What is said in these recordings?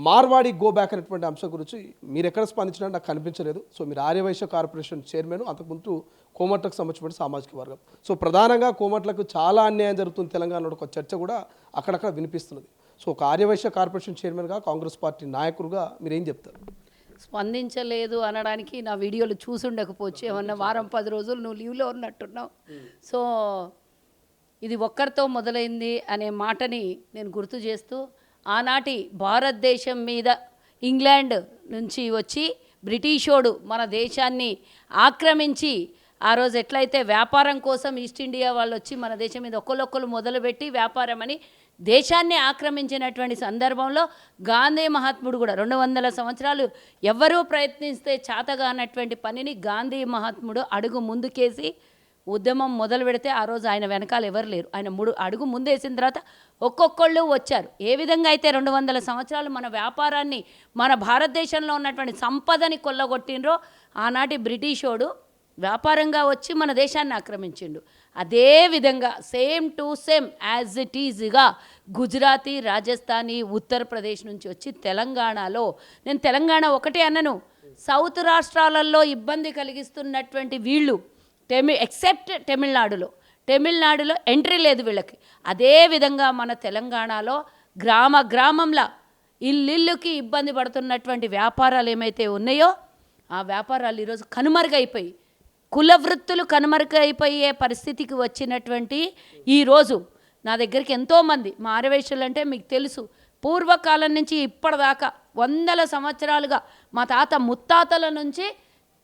Marwadi go back అనేటువంటి అంశం గురించి మీరు ఎక్కడ స్పందించినా నాకు కనిపించలేదు. సో మీరు ఆర్యవైశ్య కార్పొరేషన్ చైర్మన్, అంతకుముందు కోమట్లకు సంబంధించిన సామాజిక వర్గం. సో ప్రధానంగా కోమట్లకు చాలా అన్యాయం జరుగుతుంది తెలంగాణలో ఒక చర్చ కూడా అక్కడక్కడ వినిపిస్తున్నది. సో ఒక ఆర్యవైశ్య కార్పొరేషన్ చైర్మన్గా, కాంగ్రెస్ పార్టీ నాయకులుగా మీరు ఏం చెప్తారు? స్పందించలేదు అనడానికి నా వీడియోలు చూసుండకపోవచ్చు, ఏమన్నా వారం 10 రోజులు నువ్వు లీవ్లో ఉన్నట్టున్నావు. సో ఇది ఒక్కరితో మొదలైంది అనే మాటని నేను గుర్తు చేస్తూ, ఆనాటి భారతదేశం మీద ఇంగ్లాండ్ నుంచి వచ్చి బ్రిటిషోడు మన దేశాన్ని ఆక్రమించి, ఆ రోజు ఎట్లయితే వ్యాపారం కోసం ఈస్ట్ ఇండియా వాళ్ళు వచ్చి మన దేశం మీద ఒకళ్ళొక్కరు మొదలుపెట్టి వ్యాపారం అని దేశాన్ని ఆక్రమించినటువంటి సందర్భంలో గాంధీ మహాత్ముడు కూడా 200 సంవత్సరాలు ఎవరూ ప్రయత్నిస్తే చాతగానటువంటి పనిని గాంధీ మహాత్ముడు అడుగు ముందుకేసి ఉద్యమం మొదలు పెడితే ఆ రోజు ఆయన వెనకాల ఎవరు లేరు. ఆయన అడుగు ముందేసిన తర్వాత ఒక్కొక్కళ్ళు వచ్చారు. ఏ విధంగా అయితే 200 సంవత్సరాలు మన వ్యాపారాన్ని, మన భారతదేశంలో ఉన్నటువంటి సంపదని కొల్లగొట్టినరో, ఆనాటి బ్రిటిషోడు వ్యాపారంగా వచ్చి మన దేశాన్ని ఆక్రమించిండు. అదే విధంగా same to same as it ఈజ్గా గుజరాతీ, రాజస్థానీ, ఉత్తరప్రదేశ్ నుంచి వచ్చి తెలంగాణలో, నేను తెలంగాణ ఒకటే అన్నను, సౌత్ రాష్ట్రాలలో ఇబ్బంది కలిగిస్తున్నటువంటి వీళ్ళు ఎక్సెప్ట్ తమిళనాడులో ఎంట్రీ లేదు వీళ్ళకి. అదేవిధంగా మన తెలంగాణలో గ్రామంలో ఇల్లుకి ఇబ్బంది పడుతున్నటువంటి వ్యాపారాలు ఏమైతే ఉన్నాయో ఆ వ్యాపారాలు ఈరోజు కనుమరుగైపోయి, కుల వృత్తులు కనుమరుగైపోయే పరిస్థితికి వచ్చినటువంటి ఈరోజు నా దగ్గరికి ఎంతోమంది మా ఆర్యవైశ్యులు అంటే మీకు తెలుసు, పూర్వకాలం నుంచి ఇప్పటిదాకా 100 సంవత్సరాలుగా మా తాత ముత్తాతల నుంచి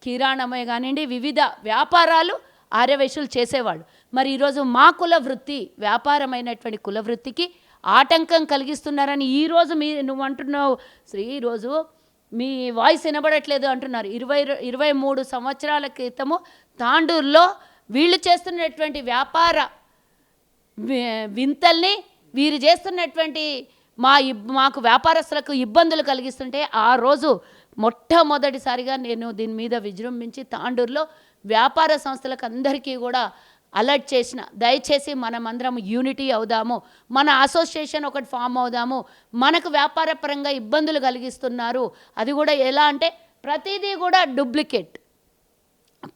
కిరాణమే కానివ్వండి, వివిధ వ్యాపారాలు ఆర్యవైశ్యులు చేసేవాళ్ళు. మరి ఈరోజు మా కుల వృత్తి, వ్యాపారమైనటువంటి కుల వృత్తికి ఆటంకం కలిగిస్తున్నారని ఈరోజు నువ్వు అంటున్నావు శ్రీ, ఈరోజు మీ వాయిస్ వినబడట్లేదు అంటున్నారు. 23 సంవత్సరాల క్రితము తాండూరులో వీళ్ళు చేస్తున్నటువంటి వ్యాపార వింతల్ని, వీరు చేస్తున్నటువంటి మాకు వ్యాపారస్తులకు ఇబ్బందులు కలిగిస్తుంటే ఆ రోజు మొట్టమొదటిసారిగా నేను దీని మీద విజృంభించి తాండూరులో వ్యాపార సంస్థలకు అందరికీ కూడా అలర్ట్ చేసిన, దయచేసి మనమందరం యూనిటీ అవుదాము, మన అసోసియేషన్ ఒకటి ఫామ్ అవుదాము, మనకు వ్యాపారపరంగా ఇబ్బందులు కలిగిస్తున్నారు. అది కూడా ఎలా అంటే ప్రతిదీ కూడా డూప్లికేట్,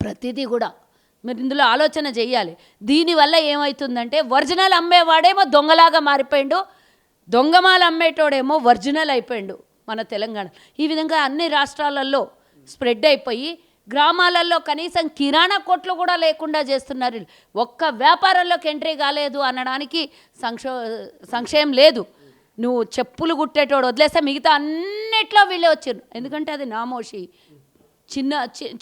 ప్రతిదీ కూడా మీరు ఇందులో ఆలోచన చేయాలి. దీనివల్ల ఏమవుతుందంటే ఒరిజినల్ అమ్మేవాడేమో దొంగలాగా మారిపోయిండు, దొంగమాలు అమ్మేటోడేమో ఒరిజినల్ అయిపోయిండు మన తెలంగాణ. ఈ విధంగా అన్ని రాష్ట్రాలలో స్ప్రెడ్ అయిపోయి గ్రామాలలో కనీసం కిరాణా కొట్లు కూడా లేకుండా చేస్తున్నారు. ఒక్క వ్యాపారంలోకి ఎంట్రీ కాలేదు అనడానికి సంశయం లేదు. నువ్వు చెప్పులు కుట్టేటోడు వదిలేస్తే మిగతా అన్నిట్లో వీళ్ళే వచ్చారు. ఎందుకంటే అది నామోషి,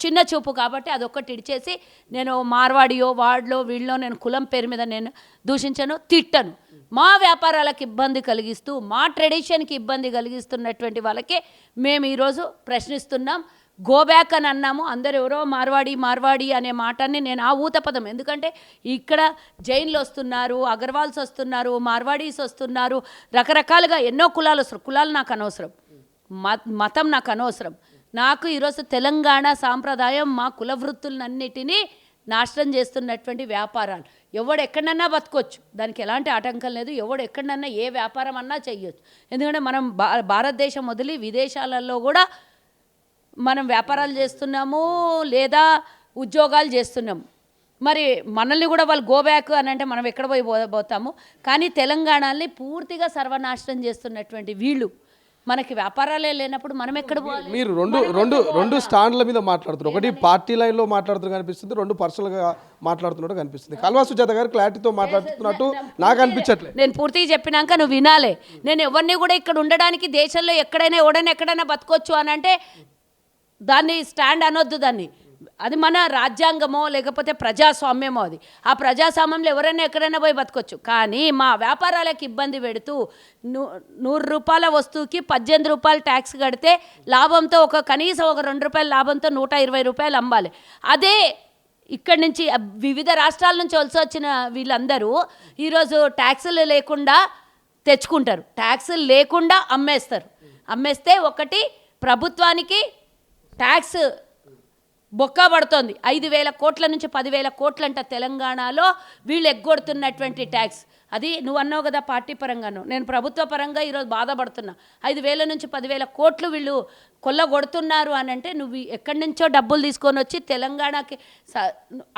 చిన్న చూపు కాబట్టి అదొక్కటి ఇడిచేసి, నేను మార్వాడియో వాడిలో వీళ్ళలో నేను కులం పేరు మీద నేను దూషించను, తిట్టను. మా వ్యాపారాలకు ఇబ్బంది కలిగిస్తూ, మా ట్రెడిషన్కి ఇబ్బంది కలిగిస్తున్నటువంటి వాళ్ళకే మేము ఈరోజు ప్రశ్నిస్తున్నాం. గో బ్యాక్ అని అన్నాము. అందరు ఎవరో మార్వాడి అనే మాటని నేను ఆ ఊత పదం, ఎందుకంటే ఇక్కడ జైన్లు వస్తున్నారు, అగర్వాల్స్ వస్తున్నారు, మార్వాడీస్ వస్తున్నారు, రకరకాలుగా ఎన్నో కులాలు వస్తారు. కులాలు నాకు అనవసరం, మతం నాకు అనవసరం. నాకు ఈరోజు తెలంగాణ సాంప్రదాయం, మా కుల వృత్తులన్నిటినీ నాశనం చేస్తున్నటువంటి వ్యాపారాలు. ఎవడు ఎక్కడన్నా బతకొచ్చు, దానికి ఎలాంటి ఆటంకం లేదు. ఎవడు ఎక్కడన్నా ఏ వ్యాపారం అన్నా చెయ్యొచ్చు. ఎందుకంటే మనం భారతదేశం వదిలి విదేశాలలో కూడా మనం వ్యాపారాలు చేస్తున్నాము, లేదా ఉద్యోగాలు చేస్తున్నాము. మరి మనల్ని కూడా వాళ్ళు గో బ్యాక్ అని అంటే మనం ఎక్కడ పోతాము. కానీ తెలంగాణని పూర్తిగా సర్వనాశనం చేస్తున్నటువంటి వీళ్ళు, మనకి వ్యాపారాలే లేనప్పుడు మనం ఎక్కడ పోవాలి? మీరు రెండు స్టాండ్ల మీద మాట్లాడుతున్నారు. ఒకటి పార్టీ లైన్లో మాట్లాడుతున్నట్టు కనిపిస్తుంది, 2 పర్సనల్గా మాట్లాడుతున్నట్టు కనిపిస్తుంది. కల్వా సుజాత గారు క్లారిటీతో మాట్లాడుతున్నట్టు నాకు అనిపించట్లేదు. నేను పూర్తిగా చెప్పినాక నువ్వు వినాలే. నేను ఎవరిని కూడా ఇక్కడ ఉండడానికి, దేశంలో ఎక్కడైనా ఎక్కడైనా బతకొచ్చు అని అంటే దాన్ని స్టాండ్ అనొద్దు. దాన్ని అది మన రాజ్యాంగమో లేకపోతే ప్రజాస్వామ్యమో. అది ఆ ప్రజాస్వామ్యంలో ఎవరైనా ఎక్కడైనా పోయి బతకొచ్చు. కానీ మా వ్యాపారాలకు ఇబ్బంది పెడుతూ 100 రూపాయల వస్తువుకి 18 రూపాయలు ట్యాక్స్ కడితే లాభంతో కనీసం ఒక 2 రూపాయల లాభంతో 120 రూపాయలు అమ్మాలి. అదే ఇక్కడి నుంచి వివిధ రాష్ట్రాల నుంచి వలస వచ్చిన వీళ్ళందరూ ఈరోజు ట్యాక్సులు లేకుండా తెచ్చుకుంటారు, ట్యాక్సులు లేకుండా అమ్మేస్తే ఒకటి ప్రభుత్వానికి ట్యాక్స్ బొక్క పడుతోంది. 5,000 కోట్ల నుంచి 10,000 కోట్లంట తెలంగాణలో వీళ్ళు ఎగ్గొడుతున్నటువంటి ట్యాక్స్. అది నువ్వు అన్నావు కదా పార్టీ పరంగాను, నేను ప్రభుత్వ పరంగా ఈరోజు బాధపడుతున్నా. 5,000 నుంచి 10,000 కోట్లు వీళ్ళు కొల్లగొడుతున్నారు అని అంటే నువ్వు ఎక్కడి నుంచో డబ్బులు తీసుకొని వచ్చి తెలంగాణకి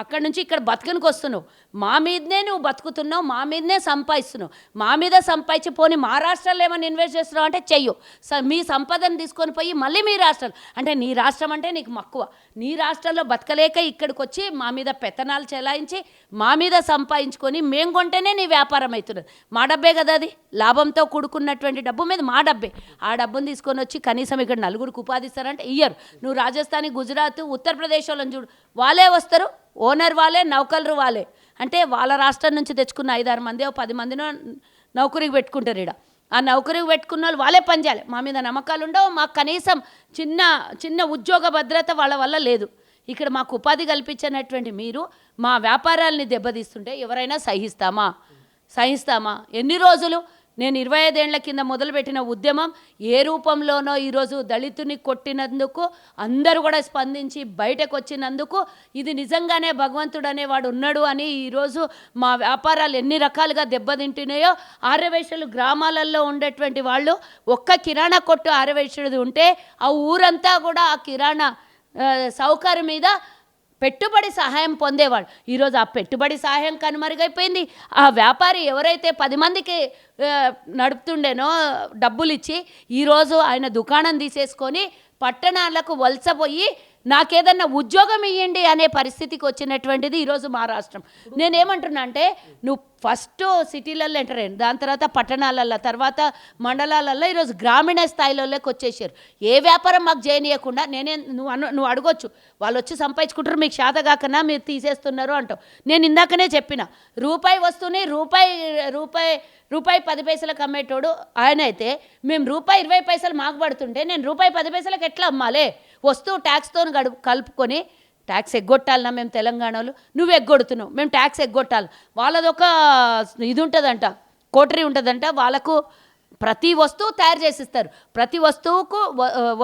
అక్కడి నుంచి ఇక్కడ బతుకునికి వస్తున్నావు. మా మీదనే నువ్వు బతుకుతున్నావు, మా మీదనే సంపాదిస్తున్నావు. మా మీద సంపాదించి పోని మా రాష్ట్రాల్లో ఏమైనా ఇన్వెస్ట్ చేస్తున్నావు అంటే చెయ్యు. మీ సంపదను తీసుకొని పోయి మళ్ళీ మీ రాష్ట్రాలు అంటే నీ రాష్ట్రం అంటే నీకు మక్కువ. నీ రాష్ట్రంలో బతకలేక ఇక్కడికి వచ్చి మా మీద పెత్తనాలు చెలాయించి మా మీద సంపాదించుకొని మేము కొంటేనే నీ వ్యాపారం అవుతున్నది. మా డబ్బే కదా అది, లాభంతో కూడుకున్నటువంటి డబ్బు మీద మా డబ్బే. ఆ డబ్బును తీసుకొని వచ్చి కనీసం ఇక్కడ నలుగురికి ఉపాధి ఇస్తారంటే ఇయ్యరు. నువ్వు రాజస్థాన్, గుజరాత్, ఉత్తరప్రదేశ్ వాళ్ళని చూడు, వాళ్ళే వస్తారు, ఓనర్ వాళ్ళే, నౌకర్లు వాళ్ళే. అంటే వాళ్ళ రాష్ట్రం నుంచి తెచ్చుకున్న 5-6 మంది 10 మందినో నౌకరికి పెట్టుకుంటారు. ఇక్కడ ఆ నౌకరికి పెట్టుకున్న వాళ్ళు వాళ్ళే పనిచేయాలి. మా మీద నమ్మకాలు ఉండవు, మాకు కనీసం చిన్న చిన్న ఉద్యోగ భద్రత వాళ్ళ వల్ల లేదు. ఇక్కడ మాకు ఉపాధి కల్పించినటువంటి మీరు మా వ్యాపారాలని దెబ్బతీస్తుంటే ఎవరైనా సహిస్తామా? ఎన్ని రోజులు? నేను 25 ఏళ్ల కింద మొదలుపెట్టిన ఉద్యమం ఏ రూపంలోనో ఈరోజు దళితుని కొట్టినందుకు అందరూ కూడా స్పందించి బయటకు వచ్చినందుకు ఇది నిజంగానే భగవంతుడు అనేవాడు ఉన్నాడు అని ఈరోజు మా వ్యాపారాలు ఎన్ని రకాలుగా దెబ్బతింటున్నాయో. ఆర్యవైశ్యులు గ్రామాలలో ఉండేటువంటి వాళ్ళు ఒక్క కిరాణా కొట్టు ఆర్యవైశ్యుడిది ఉంటే ఆ ఊరంతా కూడా ఆ కిరాణా సౌకర్యం మీద పెట్టుబడి సహాయం పొందేవాడు. ఈరోజు ఆ పెట్టుబడి సహాయం కనుమరుగైపోయింది. ఆ వ్యాపారి ఎవరైతే 10 మందికి నడుపుతుండేనో డబ్బులు ఇచ్చి ఈరోజు ఆయన దుకాణం తీసేసుకొని పట్టణాలకు వలసపోయి నాకేదన్నా ఉద్యోగం ఇవ్వండి అనే పరిస్థితికి వచ్చినటువంటిది ఈరోజు మా రాష్ట్రం. నేనేమంటున్నా అంటే నువ్వు ఫస్ట్ సిటీలలో ఎంటర్ అయ్యాను, దాని తర్వాత పట్టణాలల్లో, తర్వాత మండలాలలో, ఈరోజు గ్రామీణ స్థాయిలోకి వచ్చేసారు. ఏ వ్యాపారం మాకు చేయనీయకుండా నువ్వు అడగొచ్చు, వాళ్ళు వచ్చి సంపాదించుకుంటారు, మీకు శాత కాకన్నా మీరు తీసేస్తున్నారు అంటావు. నేను ఇందాకనే చెప్పిన రూపాయి వస్తువుని రూపాయి 10 పైసలకు అమ్మేటోడు ఆయన అయితే మేము రూపాయి 20 పైసలు మాకు పడుతుంటే నేను రూపాయి 10 పైసలకు ఎట్లా అమ్మాలి? వస్తువు ట్యాక్స్తో కలుపుకొని ట్యాక్స్ ఎగ్గొట్టాలన్నా మేము తెలంగాణలో, నువ్వు ఎగ్గొడుతున్నావు, మేము ట్యాక్స్ ఎగ్గొట్టాలి. వాళ్ళదొక ఇది ఉంటుందంట, కోటరీ ఉంటుందంట, వాళ్ళకు ప్రతి వస్తువు తయారు చేసిస్తారు. ప్రతి వస్తువుకు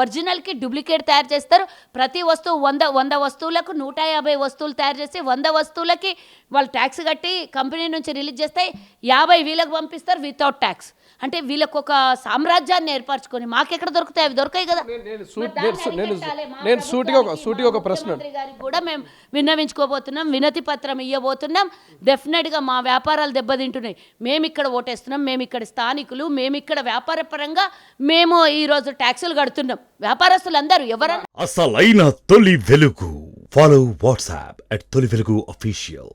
ఒరిజినల్కి డూప్లికేట్ తయారు చేస్తారు. ప్రతి వస్తువు 100 వస్తువులకు 150 వస్తువులు తయారు చేసి 100 వస్తువులకి వాళ్ళు ట్యాక్స్ కట్టి కంపెనీ నుంచి రిలీజ్ చేస్తే 50 వీళ్ళకి పంపిస్తారు వితౌట్ ట్యాక్స్. అంటే వీళ్ళకు ఒక సామ్రాజ్యాన్ని ఏర్పరచుకొని మాకెక్కడ దొరుకుతాయి? అవి దొరకాయి కదా. నేను సూటిగా ఒక ప్రశ్న గారికి కూడా మేము విన్నవించుకోబోతున్నాం, వినతి పత్రం ఇవ్వబోతున్నాం. డెఫినెట్గా మా వ్యాపారాలు దెబ్బతింటున్నాయి. మేము ఇక్కడ ఓటేస్తున్నాం, మేము ఇక్కడ స్థానికులు, మేము ఇక్కడ వ్యాపార పరంగా మేము ఈరోజు ట్యాక్సులు కడుతున్నాం. వ్యాపారస్తులు అందరూ ఎవరన్నా అసలైన తొలి వెలుగు. ఫాలో వాట్సాప్ @తొలి వెలుగు official.